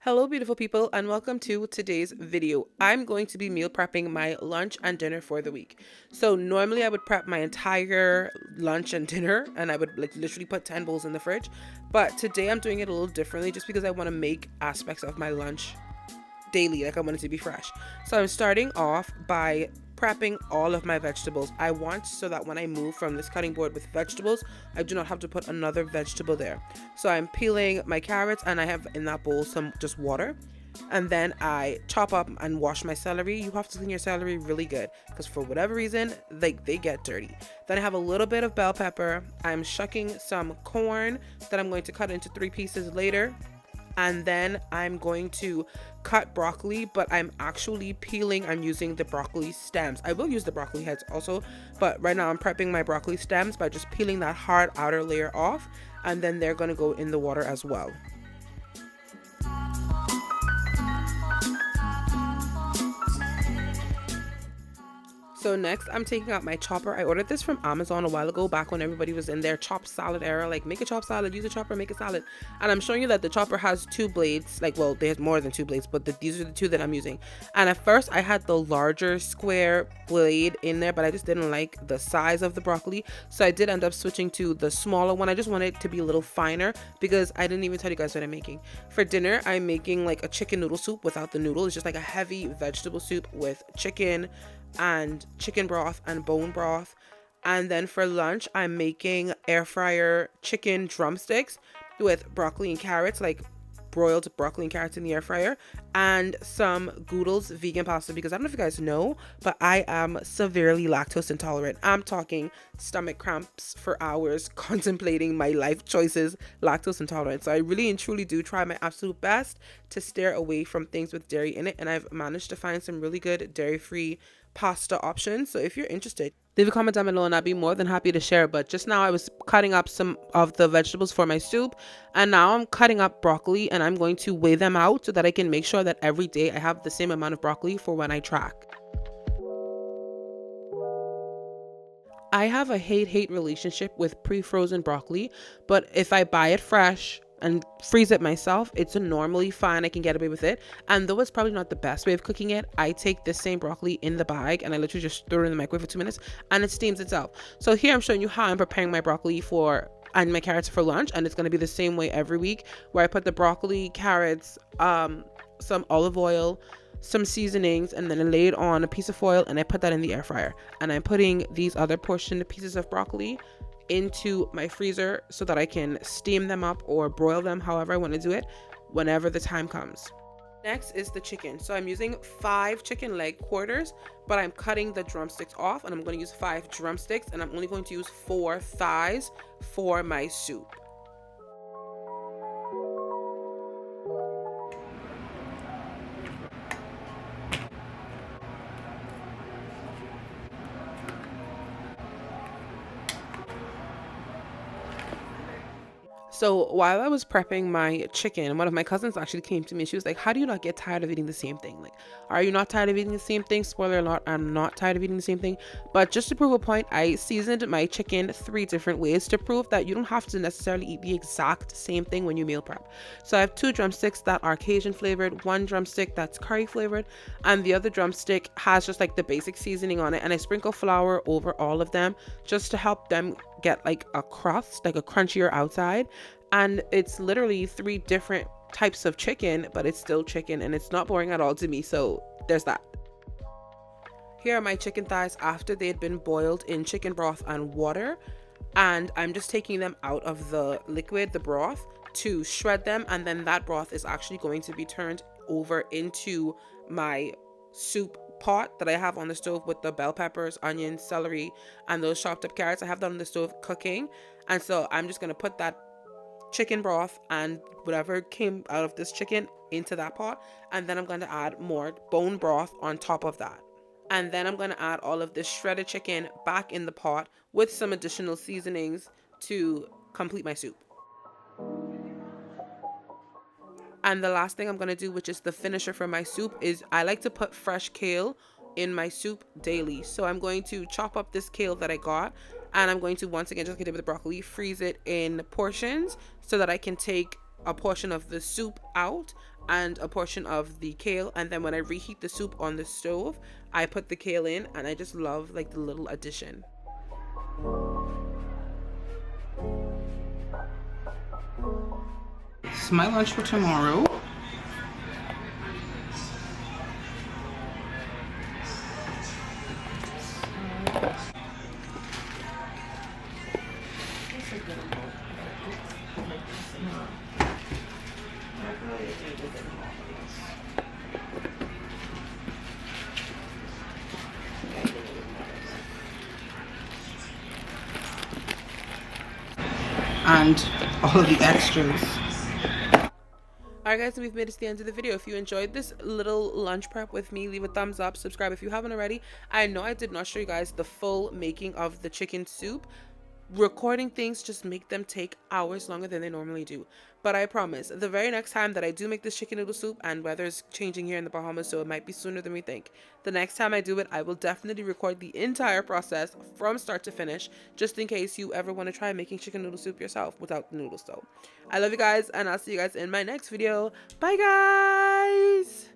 Hello beautiful people and welcome to today's video. I'm going to be meal prepping my lunch and dinner for the week. So normally I would prep my entire lunch and dinner and I would like literally put 10 bowls in the fridge. But today I'm doing it a little differently just because I want to make aspects of my lunch daily, like I want it to be fresh. So I'm starting off by prepping all of my vegetables. I want so that when I move from this cutting board with vegetables, I do not have to put another vegetable there. So I'm peeling my carrots and I have in that bowl some just water. And then I chop up and wash my celery. You have to clean your celery really good because for whatever reason, they get dirty. Then I have a little bit of bell pepper. I'm shucking some corn that I'm going to cut into 3 pieces later. And then I'm going to cut broccoli, but I'm actually peeling. I'm using the broccoli stems. I will use the broccoli heads also, but right now I'm prepping my broccoli stems by just peeling that hard outer layer off, and then they're going to go in the water as well. So next, I'm taking out my chopper. I ordered this from Amazon a while ago, back when everybody was in their chopped salad era, like make a chopped salad, use a chopper, make a salad. And I'm showing you that the chopper has 2 blades, like, well, there's more than 2 blades, but these are the 2 that I'm using. And at first, I had the larger square blade in there, but I just didn't like the size of the broccoli. So I did end up switching to the smaller one. I just wanted it to be a little finer because I didn't even tell you guys what I'm making. For dinner, I'm making like a chicken noodle soup without the noodle. It's just like a heavy vegetable soup with chicken and chicken broth and bone broth. And then for lunch, I'm making air fryer chicken drumsticks with broccoli and carrots, like broiled broccoli and carrots in the air fryer, and some goodles vegan pasta, because I don't know if you guys know, but I am severely lactose intolerant. I'm talking stomach cramps for hours contemplating my life choices, lactose intolerant. So I really and truly do try my absolute best to steer away from things with dairy in it, and I've managed to find some really good dairy-free pasta options. So if you're interested, leave a comment down below and I'd be more than happy to share. But just now I was cutting up some of the vegetables for my soup, and now I'm cutting up broccoli and I'm going to weigh them out so that I can make sure that every day I have the same amount of broccoli for when I track. I have a hate relationship with pre-frozen broccoli, but if I buy it fresh and freeze it myself, it's normally fine. I can get away with it. And though it's probably not the best way of cooking it, I take this same broccoli in the bag and I literally just throw it in the microwave for 2 minutes and it steams itself. So here I'm showing you how I'm preparing my broccoli and my carrots for lunch, and it's going to be the same way every week, where I put the broccoli, carrots, some olive oil, some seasonings, and then I lay it on a piece of foil and I put that in the air fryer. And I'm putting these other portioned pieces of broccoli into my freezer so that I can steam them up or broil them, however I want to do it, whenever the time comes. Next is the chicken. So I'm using 5 chicken leg quarters, but I'm cutting the drumsticks off, and I'm going to use 5 drumsticks, and I'm only going to use 4 thighs for my soup. So while I was prepping my chicken, one of my cousins actually came to me and she was like, how do you not get tired of eating the same thing? Like, are you not tired of eating the same thing? Spoiler alert, I'm not tired of eating the same thing. But just to prove a point, I seasoned my chicken 3 different ways to prove that you don't have to necessarily eat the exact same thing when you meal prep. So I have 2 drumsticks that are Cajun flavored, 1 drumstick that's curry flavored, and the other drumstick has just like the basic seasoning on it. And I sprinkle flour over all of them just to help them get like a crust, like a crunchier outside. And it's literally 3 different types of chicken, but it's still chicken and it's not boring at all to me. So there's that. Here are my chicken thighs after they had been boiled in chicken broth and water. And I'm just taking them out of the liquid, the broth, to shred them. And then that broth is actually going to be turned over into my soup pot that I have on the stove with the bell peppers, onions, celery, and those chopped up carrots. I have that on the stove cooking. And so I'm just going to put that chicken broth and whatever came out of this chicken into that pot, and then I'm going to add more bone broth on top of that, and then I'm going to add all of this shredded chicken back in the pot with some additional seasonings to complete my soup. And the last thing I'm going to do, which is the finisher for my soup, is I like to put fresh kale in my soup daily. So I'm going to chop up this kale that I got, and I'm going to, once again, just like I did with the broccoli, freeze it in portions so that I can take a portion of the soup out and a portion of the kale, and then when I reheat the soup on the stove, I put the kale in, and I just love like the little addition. This is my lunch for tomorrow. And all of the extras. Alright guys, so we've made it to the end of the video. If you enjoyed this little lunch prep with me, leave a thumbs up, subscribe if you haven't already. I know I did not show you guys the full making of the chicken soup. Recording things just make them take hours longer than they normally do. But I promise, the very next time that I do make this chicken noodle soup, and weather's changing here in the Bahamas, so it might be sooner than we think. The next time I do it, I will definitely record the entire process from start to finish, just in case you ever want to try making chicken noodle soup yourself without the noodles though. I love you guys, and I'll see you guys in my next video. Bye guys!